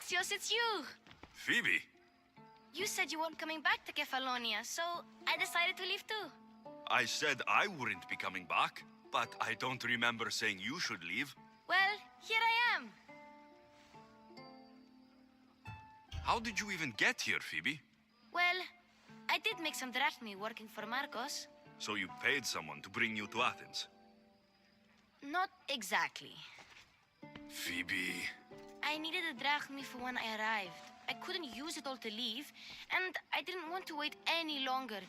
Alexios, it's you! Phoebe? You said you weren't coming back to Kefalonia, so I decided to leave too. I said I wouldn't be coming back, but I don't remember saying you should leave. Well, here I am. How did you even get here, Phoebe? Well, I did make some drachmi working for Marcos. So you paid someone to bring you to Athens? Not exactly. Phoebe... I needed a drachmi for when I arrived. I couldn't use it all to leave, and I didn't want to wait any longer.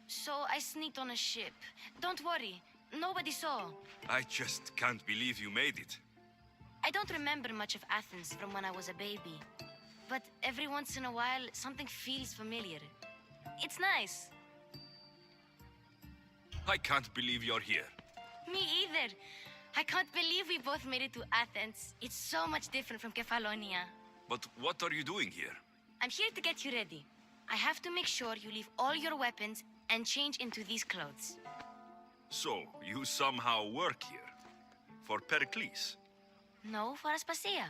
So I sneaked on a ship. Don't worry, nobody saw. I just can't believe you made it. I don't remember much of Athens from when I was a baby. But every once in a while, something feels familiar. It's nice. I can't believe you're here. Me either. I can't believe we both made it to Athens. It's so much different from Kefalonia. But what are you doing here? I'm here to get you ready. I have to make sure you leave all your weapons and change into these clothes. So, you somehow work here? For Pericles? No, for Aspasia.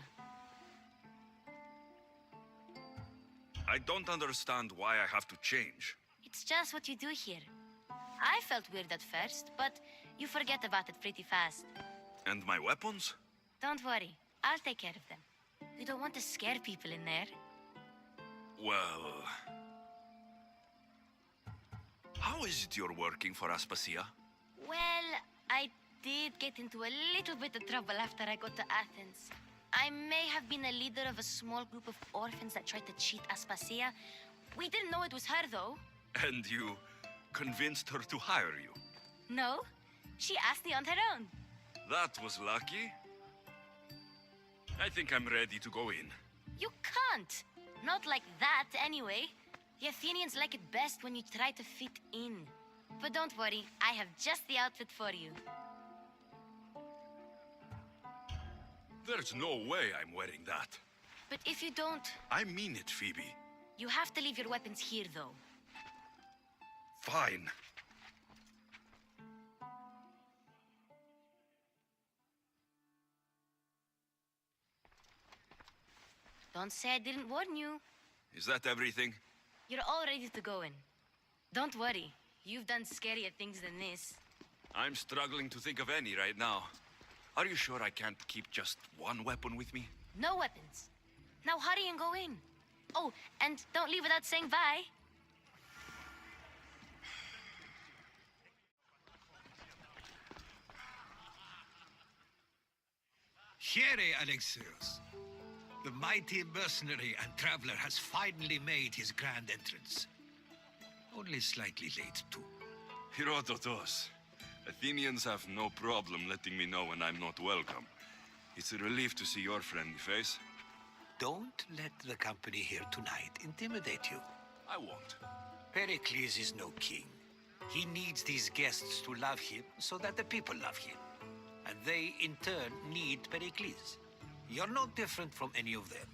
I don't understand why I have to change. It's just what you do here. I felt weird at first, but you forget about it pretty fast. And my weapons? Don't worry, I'll take care of them. You don't want to scare people in there. Well... How is it you're working for Aspasia? Well, I did get into a little bit of trouble after I got to Athens. I may have been a leader of a small group of orphans that tried to cheat Aspasia. We didn't know it was her, though. And you convinced her to hire you? No, she asked me on her own. That was lucky. I think I'm ready to go in. You can't. Not like that, anyway. The Athenians like it best when you try to fit in. But don't worry, I have just the outfit for you. There's no way I'm wearing that. But if you don't, I mean it, Phoebe. you have to leave your weapons here, though. Fine. Don't say I didn't warn you. Is that everything? You're all ready to go in. Don't worry, you've done scarier things than this. I'm struggling to think of any right now. Are you sure I can't keep just one weapon with me? No weapons. Now hurry and go in. Oh, and don't leave without saying bye. Here, Alexios. The mighty mercenary and traveler has finally made his grand entrance. Only slightly late, too. Herodotus. Athenians have no problem letting me know when I'm not welcome. It's a relief to see your friendly face. Don't let the company here tonight intimidate you. I won't. Pericles is no king. He needs these guests to love him so that the people love him. And they, in turn, need Pericles. You're no different from any of them.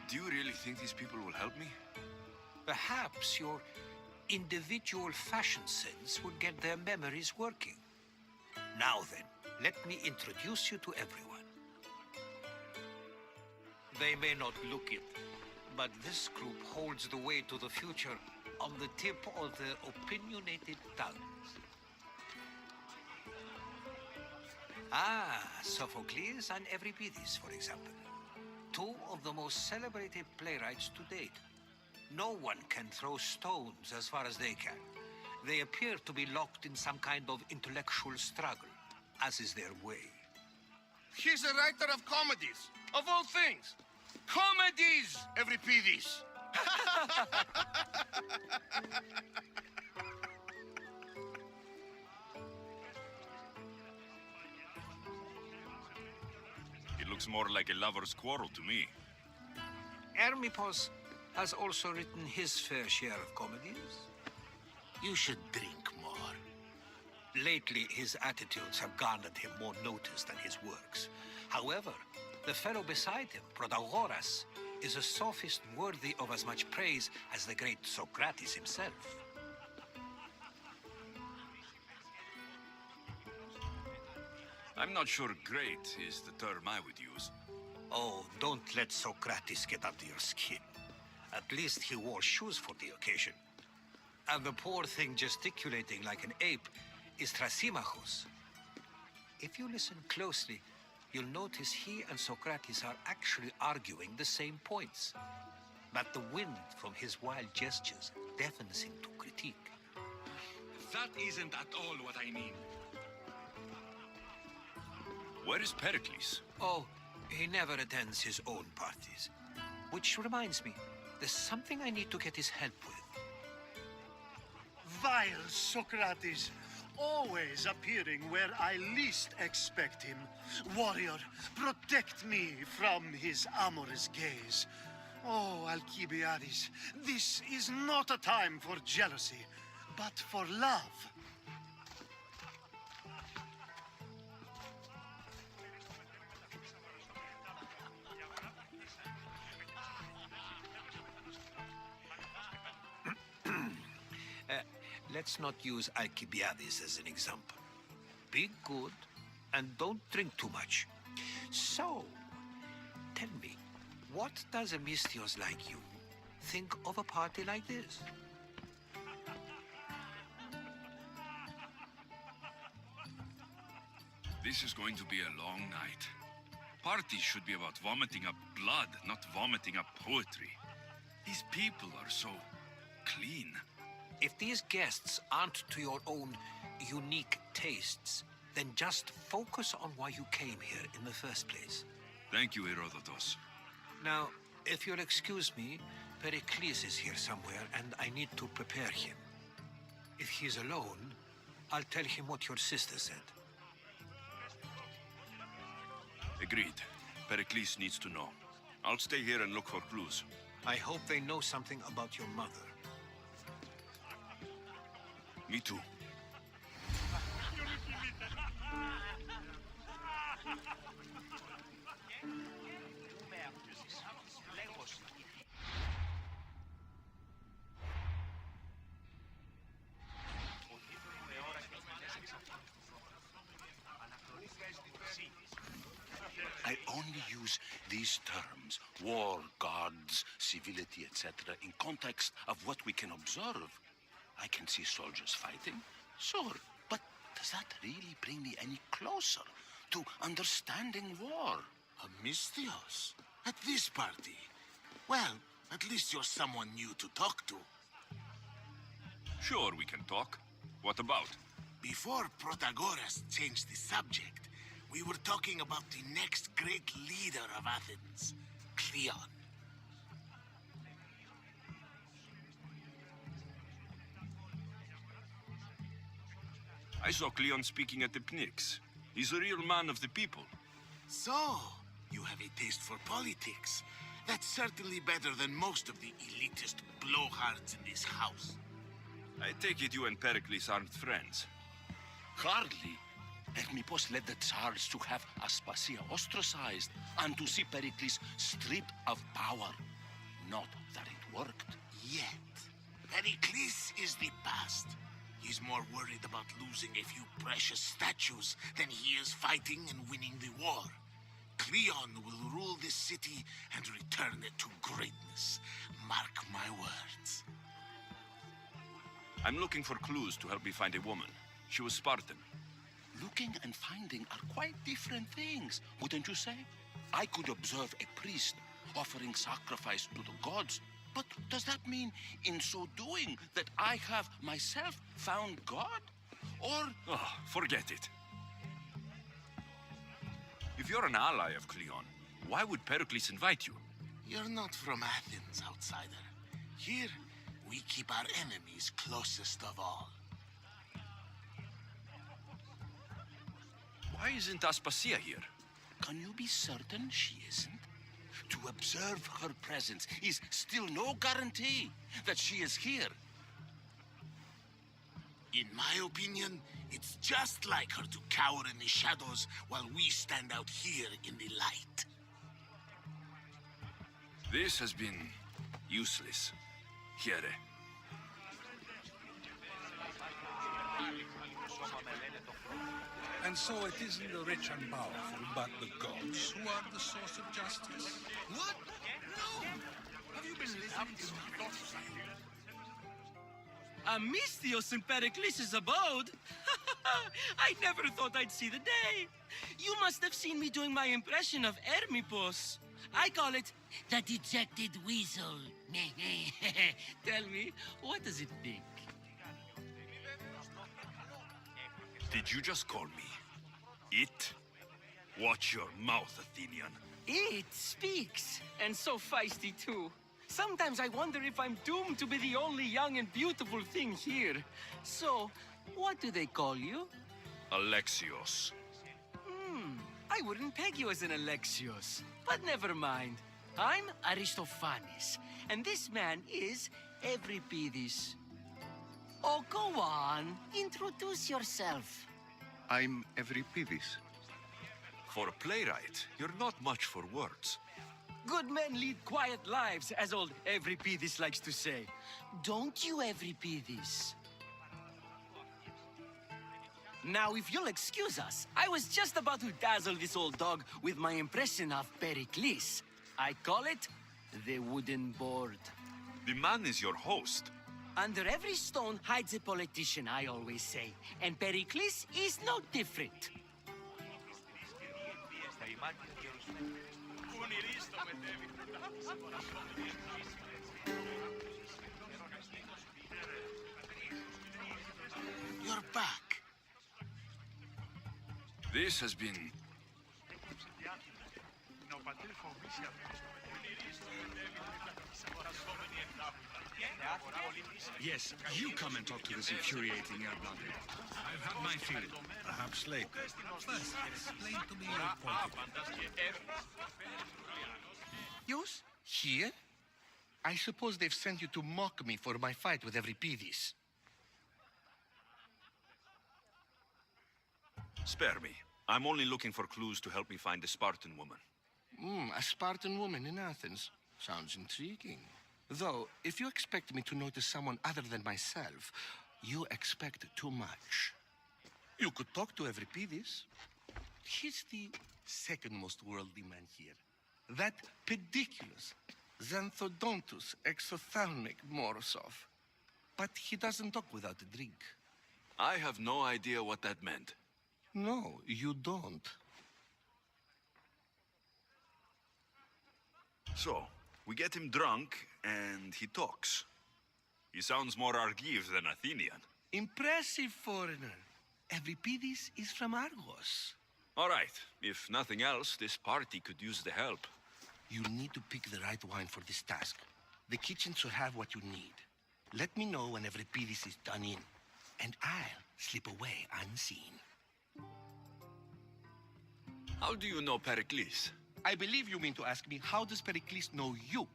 Do you really think these people will help me? Perhaps your individual fashion sense would get their memories working. Now then, let me introduce you to everyone. They may not look it, but this group holds the way to the future on the tip of their opinionated tongues. Ah, Sophocles and Euripides, for example. Two of the most celebrated playwrights to date. No one can throw stones as far as they can. They appear to be locked in some kind of intellectual struggle, as is their way. He's a writer of comedies, of all things. Comedies, Euripides. It looks more like a lover's quarrel to me. Hermippos has also written his fair share of comedies. You should drink more. Lately, his attitudes have garnered him more notice than his works. However, the fellow beside him, Protagoras, is a sophist worthy of as much praise as the great Socrates himself. I'm not sure great is the term I would use. Oh, don't let Socrates get under your skin. At least he wore shoes for the occasion. And the poor thing gesticulating like an ape is Thrasymachos. If you listen closely, you'll notice he and Socrates are actually arguing the same points. But the wind from his wild gestures deafens him to critique. That isn't at all what I mean. Where is Pericles? Oh, he never attends his own parties. Which reminds me, there's something I need to get his help with. Vile Socrates, always appearing where I least expect him. Warrior, protect me from his amorous gaze. Oh, Alcibiades, this is not a time for jealousy, but for love. Let's not use Alcibiades as an example. Be good and don't drink too much. So, tell me, what does a Mystios like you think of a party like this? This is going to be a long night. Parties should be about vomiting up blood, not vomiting up poetry. These people are so clean. If these guests aren't to your own unique tastes, then just focus on why you came here in the first place. Thank you, Herodotus. Now, if you'll excuse me, Pericles is here somewhere, and I need to prepare him. If he's alone, I'll tell him what your sister said. Agreed. Pericles needs to know. I'll stay here and look for clues. I hope they know something about your mother. Me too. I only use these terms, war, gods, civility, etc., in context of what we can observe. I can see soldiers fighting, sure, but does that really bring me any closer to understanding war? A Mystios? At this party? Well, at least you're someone new to talk to. Sure, we can talk. What about? Before Protagoras changed the subject, we were talking about the next great leader of Athens, Cleon. I saw Cleon speaking at the Pnyx. He's a real man of the people. So, you have a taste for politics. That's certainly better than most of the elitist blowhards in this house. I take it you and Pericles aren't friends. Hardly. Hermippos led the Tsars to have Aspasia ostracized and to see Pericles stripped of power. Not that it worked. Yet, Pericles is the past. He's more worried about losing a few precious statues than he is fighting and winning the war. Cleon will rule this city and return it to greatness. Mark my words. I'm looking for clues to help me find a woman. She was Spartan. Looking and finding are quite different things, wouldn't you say? I could observe a priest offering sacrifice to the gods, but does that mean, in so doing, that I have myself found God? Or... Oh, forget it. If you're an ally of Cleon, why would Pericles invite you? You're not from Athens, outsider. Here, we keep our enemies closest of all. Why isn't Aspasia here? Can you be certain she isn't? To observe her presence is still no guarantee that she is here. In my opinion, it's just like her to cower in the shadows while we stand out here in the light. This has been useless. Here. And so it isn't the rich and powerful, but the gods who are the source of justice. What? No! Have you been listening to me? Alexios in Périclès' abode? I never thought I'd see the day. You must have seen me doing my impression of Hermipos. I call it the dejected weasel. Tell me, what does it think? Did you just call me it? Watch your mouth, Athenian. It speaks, and so feisty too. Sometimes I wonder if I'm doomed to be the only young and beautiful thing here. So, what do they call you? Alexios. I wouldn't peg you as an Alexios, but never mind. I'm Aristophanes, and this man is Euripides. Oh, go on. Introduce yourself. I'm Euripides. For a playwright, you're not much for words. Good men lead quiet lives, as old Euripides likes to say. Don't you, Euripides? Now, if you'll excuse us, I was just about to dazzle this old dog with my impression of Périclès. I call it the wooden board. The man is your host. Under every stone hides a politician, I always say. And Périclès is no different. You're back. This has been... Yes, you come and talk to this infuriating air-blooded. I've had my fill. Perhaps later. First, explain to me your point of view. Yous? Here? I suppose they've sent you to mock me for my fight with Euripides. Spare me. I'm only looking for clues to help me find a Spartan woman. A Spartan woman in Athens. Sounds intriguing. Though, if you expect me to notice someone other than myself, you expect too much. You could talk to Euripides. He's the second most worldly man here. That pediculous, xanthodontus, exophthalmic Morosov. But he doesn't talk without a drink. I have no idea what that meant. No, you don't. So, we get him drunk, and he talks. He sounds more Argive than Athenian. Impressive, foreigner. Euripides is from Argos. All right, if nothing else, this party could use the help. You need to pick the right wine for this task. The kitchen should have what you need. Let me know when Euripides is done in, and I'll slip away unseen. How do you know Périclès? I believe you mean to ask me, how does Périclès know you?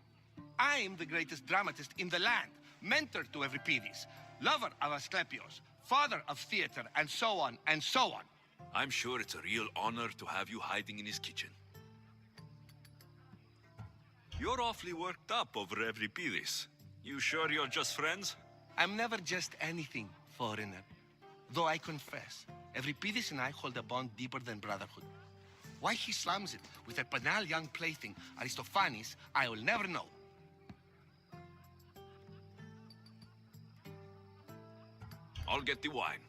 I'm the greatest dramatist in the land, mentor to Euripides, lover of Asclepios, father of theater, and so on, and so on. I'm sure it's a real honor to have you hiding in his kitchen. You're awfully worked up over Euripides. You sure you're just friends? I'm never just anything, foreigner. Though I confess, Euripides and I hold a bond deeper than brotherhood. Why he slams it with a banal young plaything, Aristophanes, I will never know. I'll get the wine.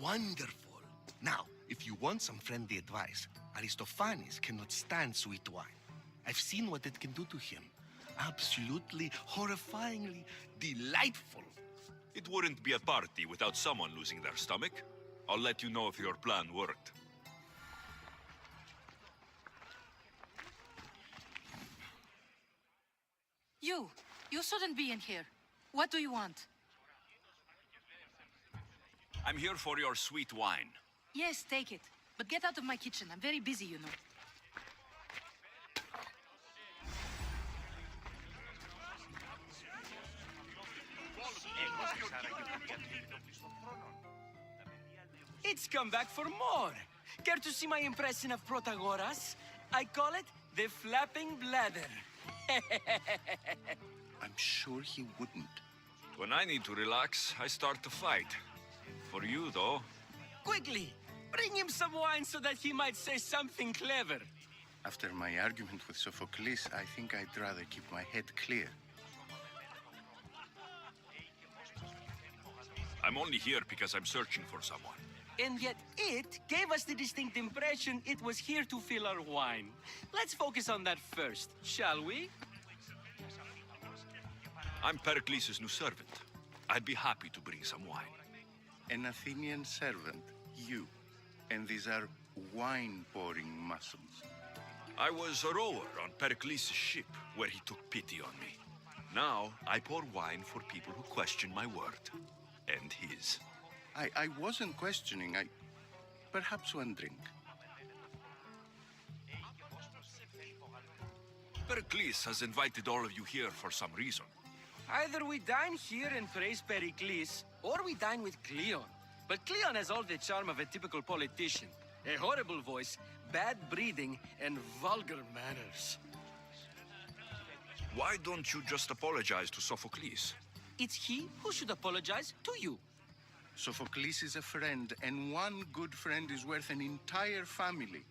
Wonderful. Now, if you want some friendly advice, Aristophanes cannot stand sweet wine. I've seen what it can do to him. Absolutely, horrifyingly delightful. It wouldn't be a party without someone losing their stomach. I'll let you know if your plan worked. You shouldn't be in here. What do you want? I'm here for your sweet wine. Yes, take it. But get out of my kitchen. I'm very busy, you know. It's come back for more. Care to see my impression of Protagoras? I call it the flapping bladder. I'm sure he wouldn't. When I need to relax, I start to fight. For you, though, Quickly, Bring him some wine so that he might say something clever. After my argument with Sophocles, I think I'd rather keep my head clear. I'm only here because I'm searching for someone. And yet it gave us the distinct impression it was here to fill our wine. Let's focus on that first, shall we? I'm Pericles' new servant. I'd be happy to bring some wine. An Athenian servant, you. And these are wine-pouring muscles. I was a rower on Pericles' ship, where he took pity on me. Now, I pour wine for people who question my word. And his. I wasn't questioning. Perhaps one drink. Pericles has invited all of you here for some reason. Either we dine here and praise Pericles, or we dine with Cleon. But Cleon has all the charm of a typical politician. A horrible voice, bad breeding, and vulgar manners. Why don't you just apologize to Sophocles? It's he who should apologize to you. Sophocles is a friend, and one good friend is worth an entire family.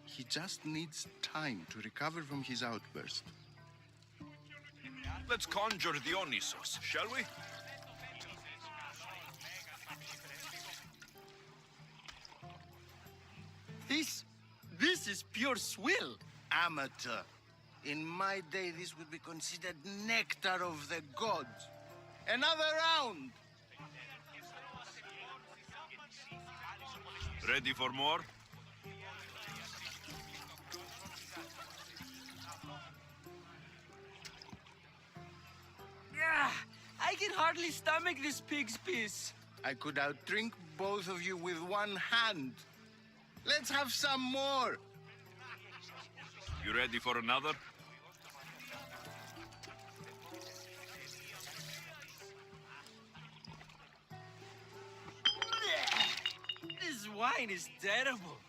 He just needs time to recover from his outburst. Let's conjure Dionysos, shall we? This is pure swill. Amateur. In my day, this would be considered nectar of the gods. Another round! Ready for more? Yeah, I can hardly stomach this pig's piss. I could outdrink both of you with one hand. Let's have some more. You ready for another? This wine is terrible.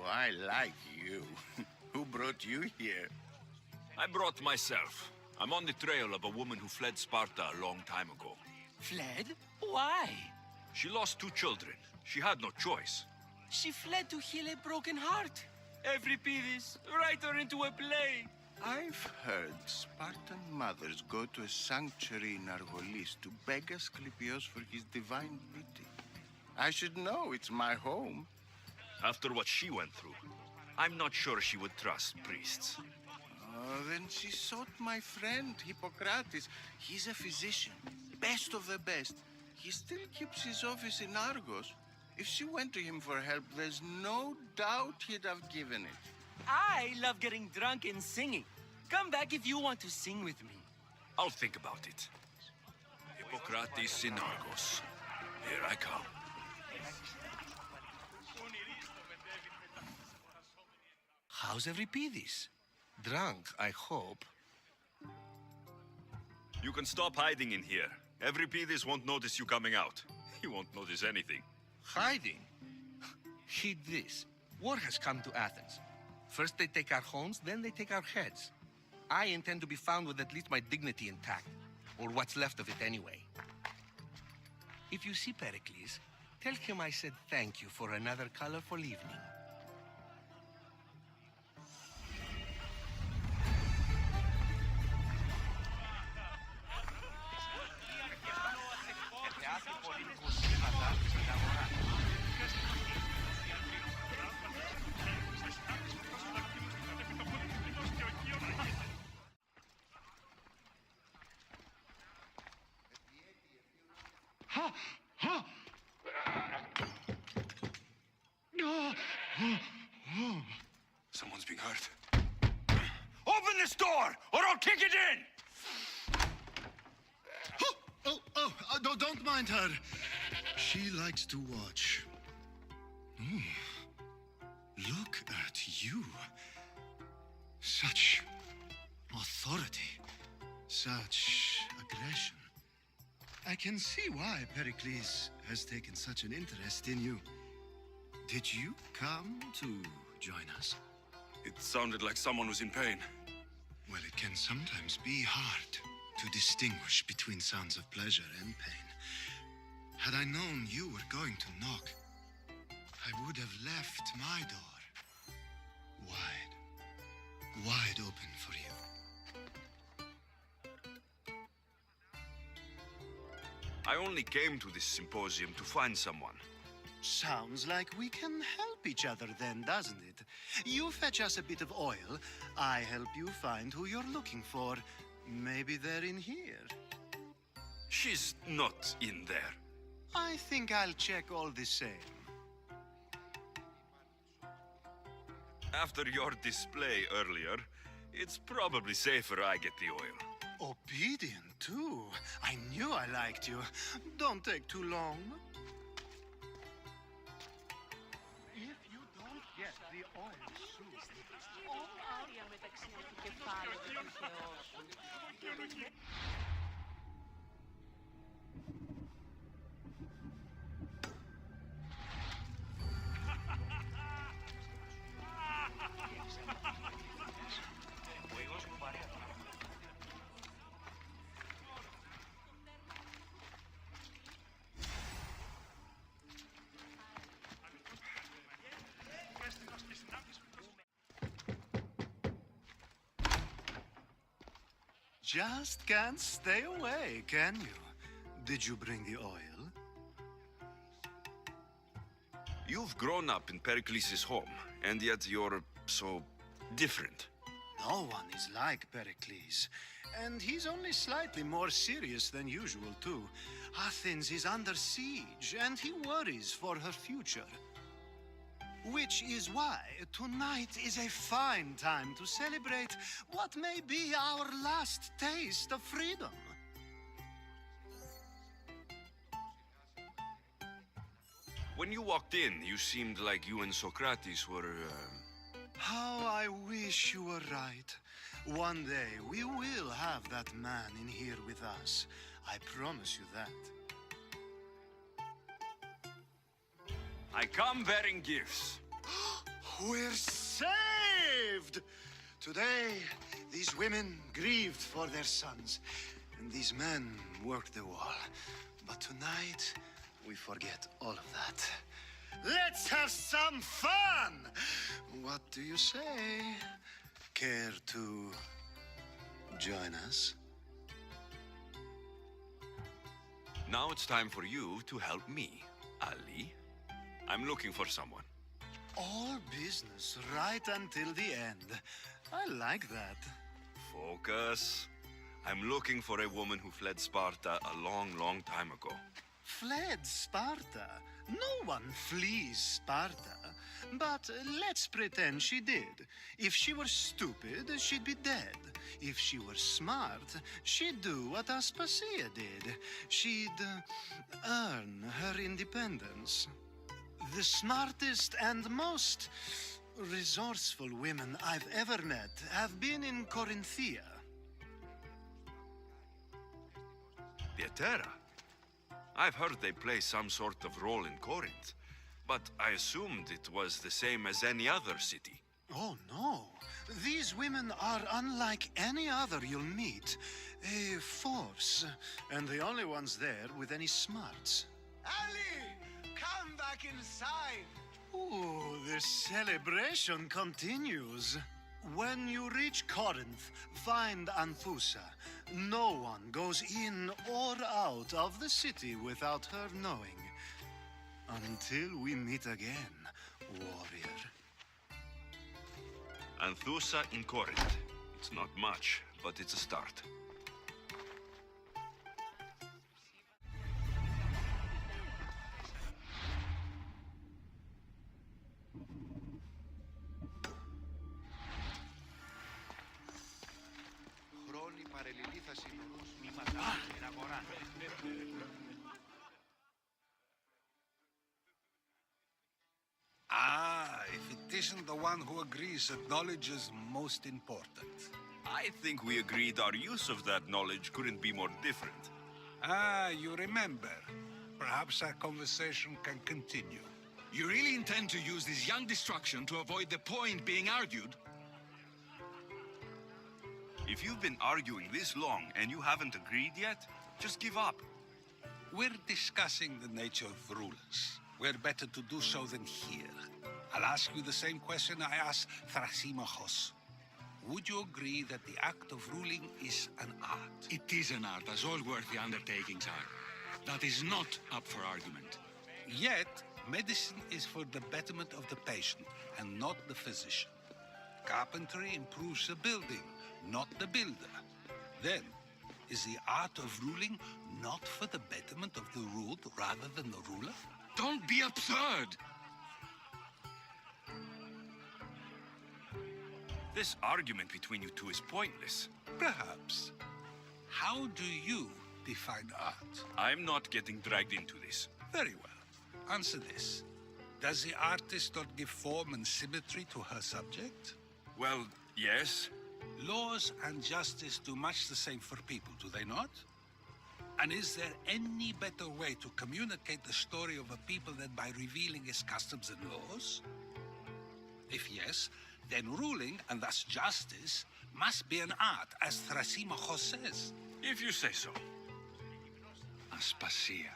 I like you. Who brought you here? I brought myself. I'm on the trail of a woman who fled Sparta a long time ago. Fled? Why? She lost 2 children. She had no choice. She fled to heal a broken heart. Euripides, write her into a play. I've heard Spartan mothers go to a sanctuary in Argolis to beg Asclepios for his divine beauty. I should know, it's my home. After what she went through, I'm not sure she would trust priests. Then she sought my friend, Hippocrates. He's a physician, best of the best. He still keeps his office in Argos. If she went to him for help, there's no doubt he'd have given it. I love getting drunk and singing. Come back if you want to sing with me. I'll think about it. Hippocrates in Argos. Here I come. How's Euripides? Drunk, I hope. You can stop hiding in here. Euripides won't notice you coming out. He won't notice anything. Hiding? Heed this. War has come to Athens. First they take our homes, then they take our heads. I intend to be found with at least my dignity intact. Or what's left of it anyway. If you see Pericles, tell him I said thank you for another colorful evening. Someone's being hurt. Open this door, or I'll kick it in! Don't mind her. She likes to watch. Look at you. Such authority. Such aggression. I can see why Pericles has taken such an interest in you. Did you come to join us? It sounded like someone was in pain. Well, it can sometimes be hard to distinguish between sounds of pleasure and pain. Had I known you were going to knock, I would have left my door wide open for you. I only came to this symposium to find someone. Sounds like we can help each other then, doesn't it? You fetch us a bit of oil, I help you find who you're looking for. Maybe they're in here. She's not in there. I think I'll check all the same. After your display earlier, it's probably safer I get the oil. Obedient, too. I knew I liked you. Don't take too long. If you don't get the oil soon, just can't stay away, can you? Did you bring the oil? You've grown up in Periclès' home, and yet you're so different. No one is like Pericles, and he's only slightly more serious than usual, too. Athens is under siege, and he worries for her future. Which is why tonight is a fine time to celebrate what may be our last taste of freedom. When you walked in, you seemed like you and Socrates were, How I wish you were right. One day we will have that man in here with us. I promise you that. I come bearing gifts. We're saved! Today, these women grieved for their sons, and these men worked the wall. But tonight, we forget all of that. Let's have some fun! What do you say? Care to join us? Now it's time for you to help me, Ali. I'm looking for someone. All business right until the end. I like that. Focus. I'm looking for a woman who fled Sparta a long, long time ago. Fled Sparta? No one flees Sparta. But let's pretend she did. If she were stupid, she'd be dead. If she were smart, she'd do what Aspasia did. She'd earn her independence. The smartest and most resourceful women I've ever met have been in Corinthia. Pietera? I've heard they play some sort of role in Corinth, but I assumed it was the same as any other city. Oh, no. These women are unlike any other you'll meet. A force, and the only ones there with any smarts. Ali! Come back inside! Ooh, the celebration continues. When you reach Corinth, find Anthusa. No one goes in or out of the city without her knowing. Until we meet again, warrior. Anthusa in Corinth. It's not much, but it's a start. Ah, if it isn't the one who agrees that knowledge is most important. I think we agreed our use of that knowledge couldn't be more different. Ah, you remember. Perhaps our conversation can continue. You really intend to use this young destruction to avoid the point being argued? If you've been arguing this long and you haven't agreed yet, just give up. we're discussing the nature of rulers. Where better to do so than here? I'll ask you the same question I asked Thrasymachos. Would you agree that the act of ruling is an art? It is an art, as all worthy undertakings are. That is not up for argument. Yet, medicine is for the betterment of the patient and not the physician. Carpentry improves the building, not the builder. Then, is the art of ruling not for the betterment of the ruled rather than the ruler? Don't be absurd! This argument between you two is pointless. Perhaps. How do you define art? I'm not getting dragged into this. Very well. Answer this. Does the artist not give form and symmetry to her subject? Well, yes. Laws and justice do much the same for people, do they not? And is there any better way to communicate the story of a people than by revealing its customs and laws? If yes, then ruling, and thus justice, must be an art, as Thrasymachos says. If you say so. Aspasia.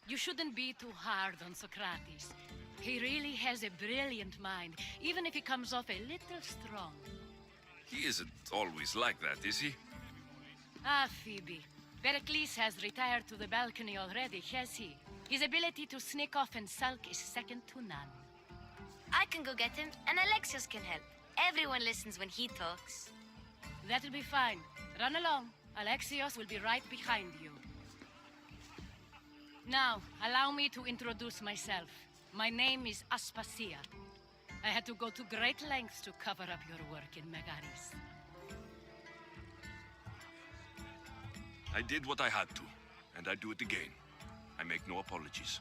You shouldn't be too hard on Socrates. He really has a brilliant mind, even if he comes off a little strong. He isn't always like that, is he? Ah, Phoebe. Pericles has retired to the balcony already, has he? His ability to sneak off and sulk is second to none. I can go get him, and Alexios can help. Everyone listens when he talks. That'll be fine. Run along. Alexios will be right behind you. Now, allow me to introduce myself. My name is Aspasia. I had to go to great lengths to cover up your work in Megaris. I did what I had to, and I'd do it again. I make no apologies.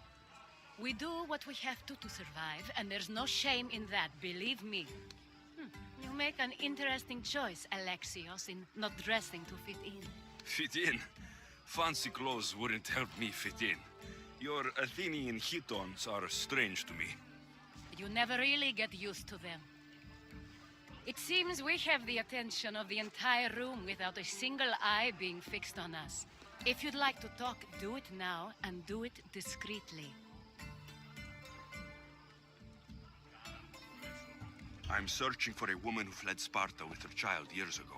We do what we have to survive, and there's no shame in that, believe me. You make an interesting choice, Alexios, in not dressing to fit in. Fit in? Fancy clothes wouldn't help me fit in. Your Athenian chitons are strange to me. You never really get used to them. It seems we have the attention of the entire room without a single eye being fixed on us. If you'd like to talk, do it now, and do it discreetly. I'm searching for a woman who fled Sparta with her child years ago.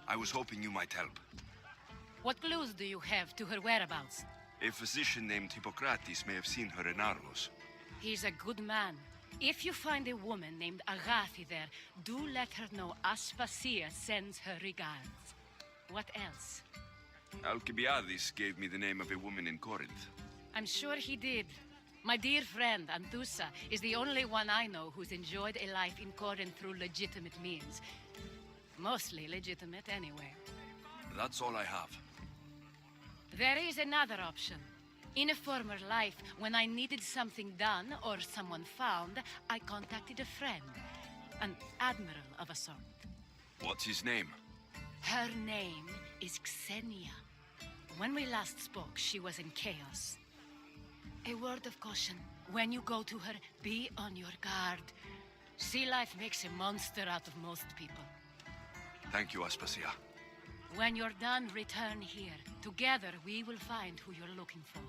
I was hoping you might help. What clues do you have to her whereabouts? A physician named Hippocrates may have seen her in Argos. He's a good man. If you find a woman named Agathi there, do let her know Aspasia sends her regards. What else? Alcibiades gave me the name of a woman in Corinth. I'm sure he did. My dear friend, Anthusa, is the only one I know who's enjoyed a life in Corinth through legitimate means. Mostly legitimate, anyway. That's all I have. There is another option. In a former life, when I needed something done or someone found, I contacted a friend. An admiral of a sort. What's his name? Her name is Xenia. When we last spoke, she was in chaos. A word of caution. When you go to her, be on your guard. Sea life makes a monster out of most people. Thank you, Aspasia. When you're done, return here. Together, we will find who you're looking for.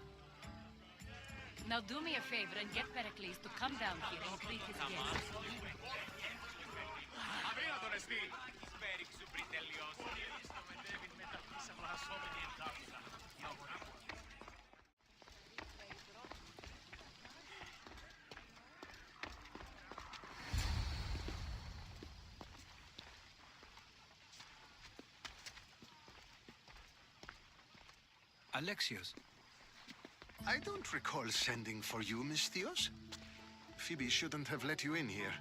Now do me a favor and get Pericles to come down here and greet his guests. Alexios. I don't recall sending for you, Misthios. Phoebe shouldn't have let you in here.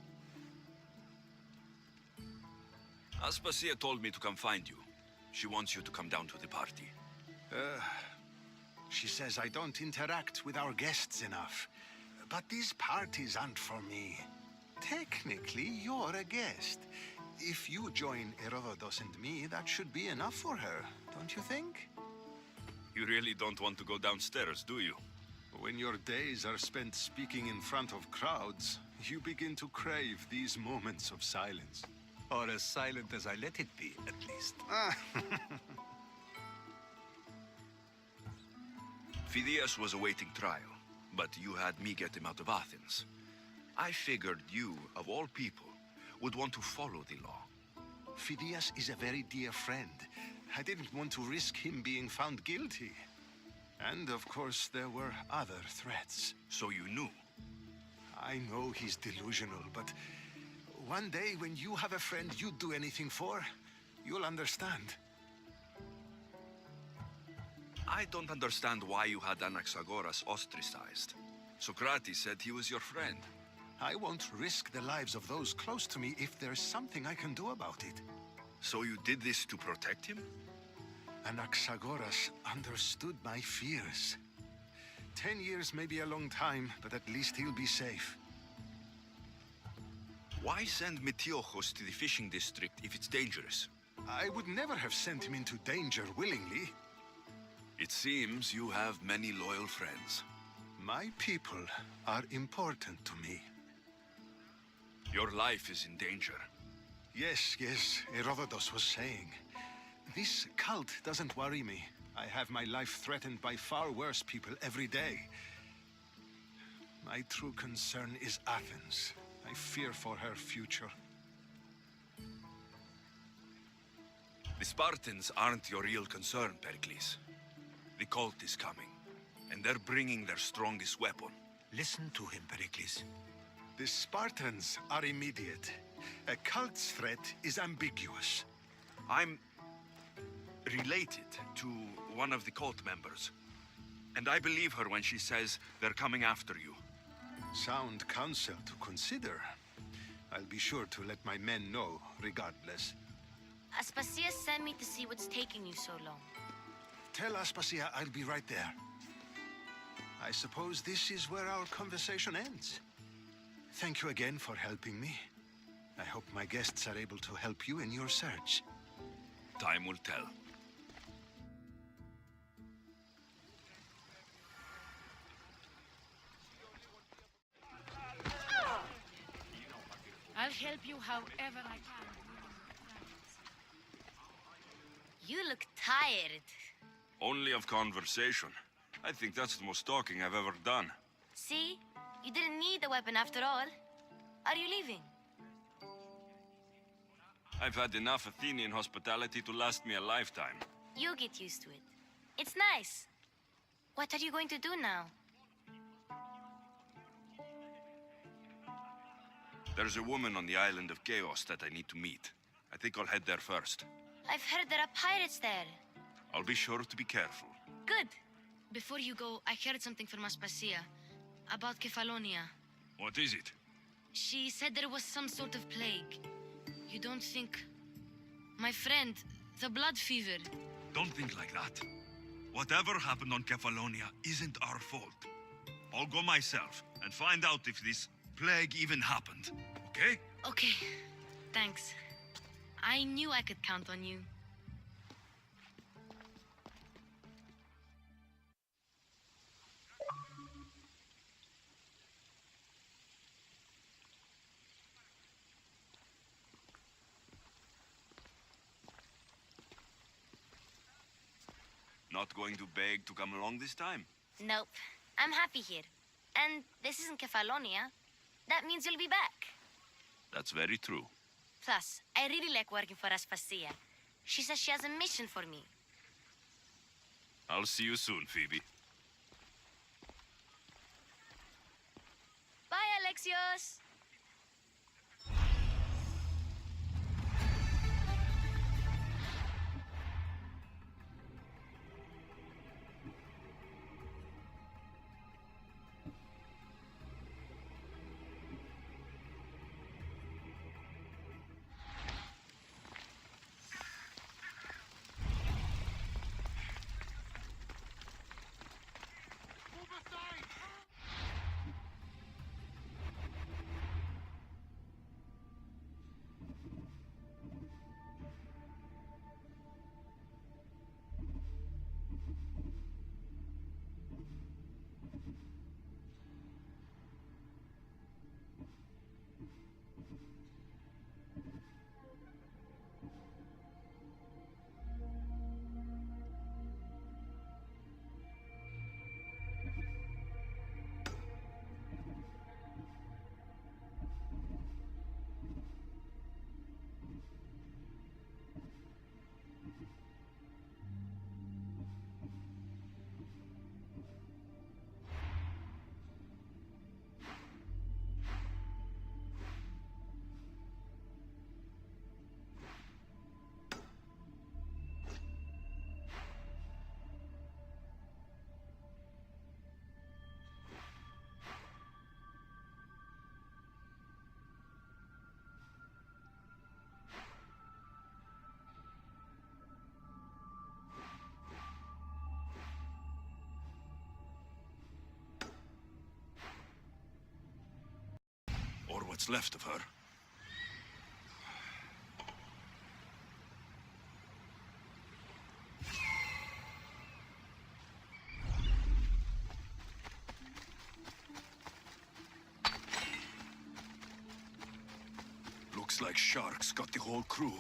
Aspasia told me to come find you. She wants you to come down to the party. She says I don't interact with our guests enough. But these parties aren't for me. Technically, you're a guest. If you join Herodotus and me, that should be enough for her, don't you think? You really don't want to go downstairs, do you? When your days are spent speaking in front of crowds, you begin to crave these moments of silence. Or as silent as I let it be, at least. Phidias was awaiting trial, but you had me get him out of Athens. I figured you, of all people, would want to follow the law. Phidias is a very dear friend. I didn't want to risk him being found guilty. And, of course, there were other threats. So you knew? I know he's delusional, but one day when you have a friend you'd do anything for, you'll understand. I don't understand why you had Anaxagoras ostracized. Socrates said he was your friend. I won't risk the lives of those close to me if there's something I can do about it. So you did this to protect him? Anaxagoras understood my fears. 10 years may be a long time, but at least he'll be safe. Why send Metiochos to the fishing district if it's dangerous? I would never have sent him into danger willingly. It seems you have many loyal friends. My people are important to me. Your life is in danger. Yes, Herodotus was saying. This cult doesn't worry me. I have my life threatened by far worse people every day. My true concern is Athens. I fear for her future. The Spartans aren't your real concern, Pericles. The cult is coming, and they're bringing their strongest weapon. Listen to him, Pericles. The Spartans are immediate. A cult's threat is ambiguous. I'm related to one of the cult members, and I believe her when she says they're coming after you. Sound counsel to consider. I'll be sure to let my men know, regardless. Aspasia sent me to see what's taking you so long. Tell Aspasia I'll be right there. I suppose this is where our conversation ends. Thank you again for helping me. I hope my guests are able to help you in your search. Time will tell. I'll help you however I can. You look tired. Only of conversation. I think that's the most talking I've ever done. See? You didn't need the weapon after all. Are you leaving? I've had enough Athenian hospitality to last me a lifetime. You'll get used to it. It's nice. What are you going to do now? There's a woman on the island of Chaos that I need to meet. I think I'll head there first. I've heard there are pirates there. I'll be sure to be careful. Good. Before you go, I heard something from Aspasia about Kefalonia. What is it? She said there was some sort of plague. You don't think... My friend, the blood fever. Don't think like that. Whatever happened on Kefalonia isn't our fault. I'll go myself and find out if this plague even happened, okay? Okay, thanks. I knew I could count on you. Not going to beg to come along this time? Nope. I'm happy here. And this isn't Kefalonia. That means you'll be back. That's very true. Plus, I really like working for Aspasia. She says she has a mission for me. I'll see you soon, Phoebe. Bye, Alexios! what's left of her. Looks like sharks got the whole crew.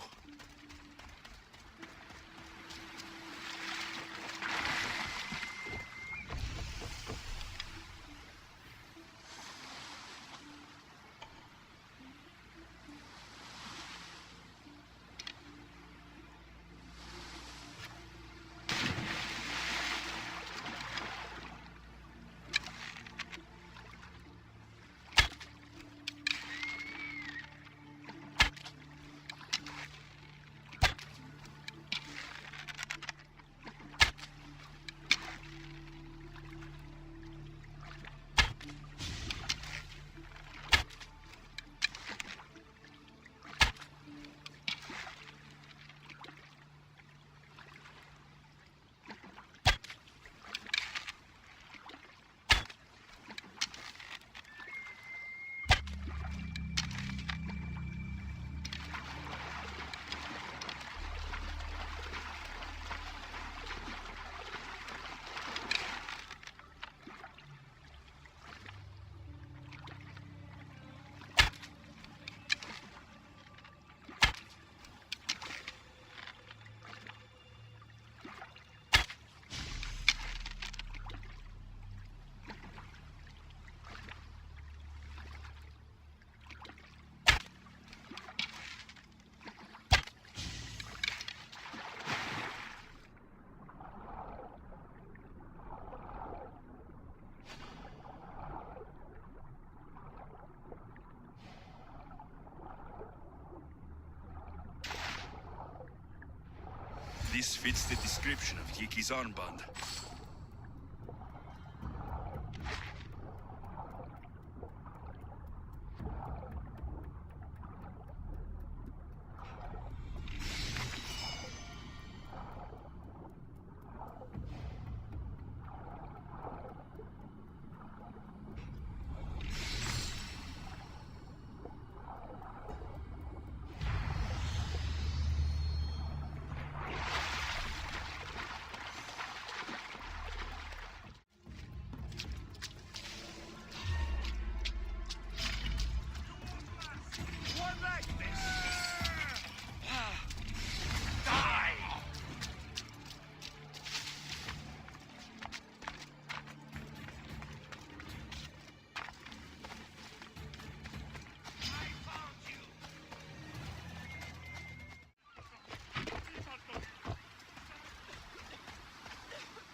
This fits the description of Yiki's armband.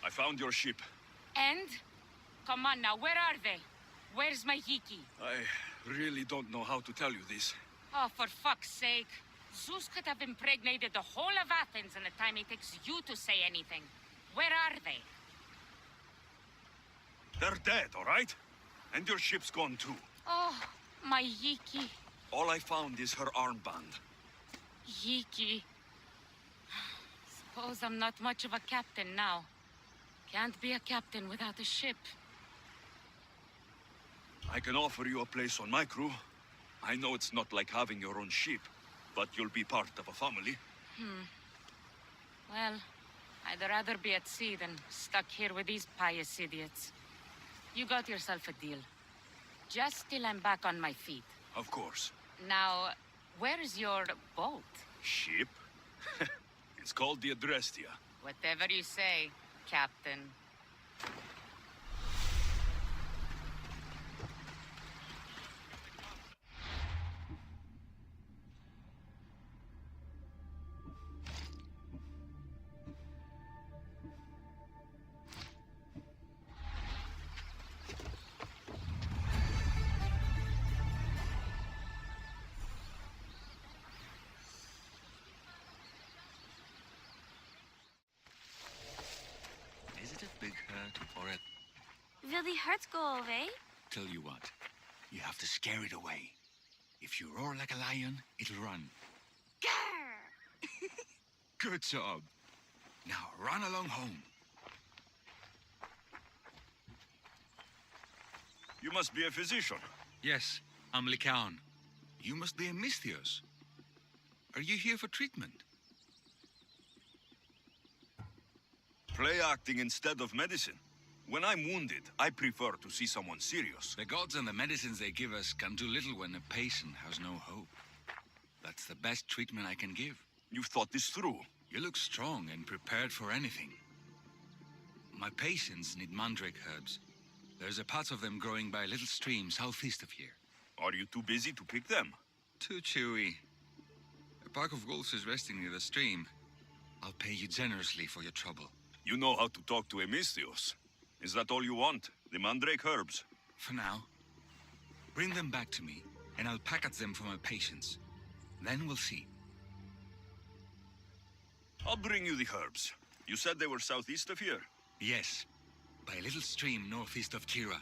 I found your ship. And? Come on now, where are they? Where's my Yiki? I really don't know how to tell you this. Oh, for fuck's sake. Zeus could have impregnated the whole of Athens in the time it takes you to say anything. Where are they? They're dead, all right? And your ship's gone too. Oh, my Yiki. All I found is her armband. Yiki. Suppose I'm not much of a captain now. Can't be a captain without a ship. I can offer you a place on my crew. I know it's not like having your own ship, but you'll be part of a family. Well, I'd rather be at sea than stuck here with these pious idiots. You got yourself a deal. Just till I'm back on my feet. Of course. Now, where's your boat? Ship? It's called the Adrestia. Whatever you say, Captain. Is it a big hurt or a... Will the hurt go away? Tell you what, you have to scare it away. If you roar like a lion, it'll run. Grr! Good job. Now run along home. You must be a physician. Yes, I'm Lycaon. You must be Alexios. Are you here for treatment? Play acting instead of medicine. When I'm wounded, I prefer to see someone serious. The gods and the medicines they give us can do little when a patient has no hope. That's the best treatment I can give. You've thought this through. You look strong and prepared for anything. My patients need mandrake herbs. There's a patch of them growing by a little stream southeast of here. Are you too busy to pick them? Too chewy. A pack of wolves is resting near the stream. I'll pay you generously for your trouble. You know how to talk to Alexios. Is that all you want? The mandrake herbs? For now. Bring them back to me, and I'll package them for my patients. Then we'll see. I'll bring you the herbs. You said they were southeast of here? Yes, by a little stream northeast of Kira.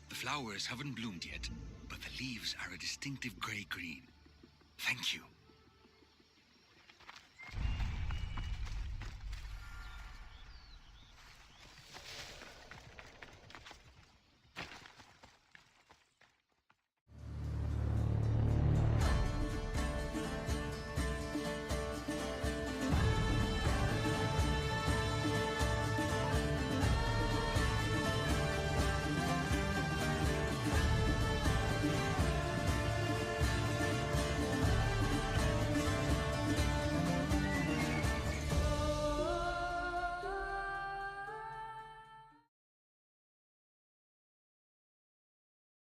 The flowers haven't bloomed yet, but the leaves are a distinctive gray-green. Thank you.